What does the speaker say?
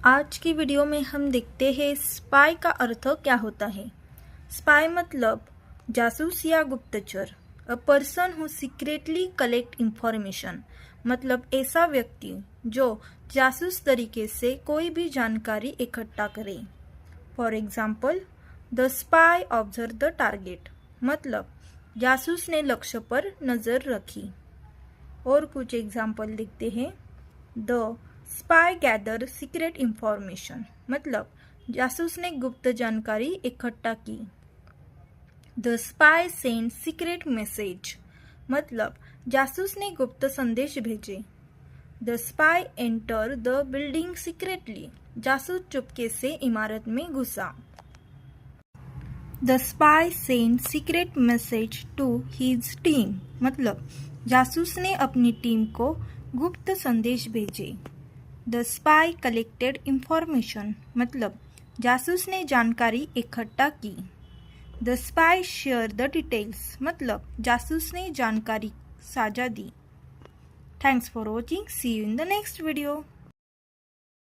आज की वीडियो में हम देखते हैं स्पाई का अर्थ क्या होता है। स्पाई मतलब जासूस या गुप्तचर। A person who secretly collect information मतलब ऐसा व्यक्ति जो जासूस तरीके से कोई भी जानकारी इकट्ठा करे। For example, the spy observe the target मतलब जासूस ने लक्ष्य पर नज़र रखी। और कुछ एग्जाम्पल देखते हैं। The spy gather secret information मतलब जासूस ने गुप्त जानकारी इकट्ठा की। The spy send secret message मतलब जासूस ने गुप्त संदेश भेजे। The spy enter the building secretly जासूस चुपके से इमारत में घुसा। The spy send secret message to his team मतलब जासूस ने अपनी टीम को गुप्त संदेश भेजे। द स्पाई कलेक्टेड इंफॉर्मेशन मतलब जासूस ने जानकारी इकट्ठा की। The spy share the details मतलब जासूस ने जानकारी साझा दी। Thanks for watching. See you in the next video.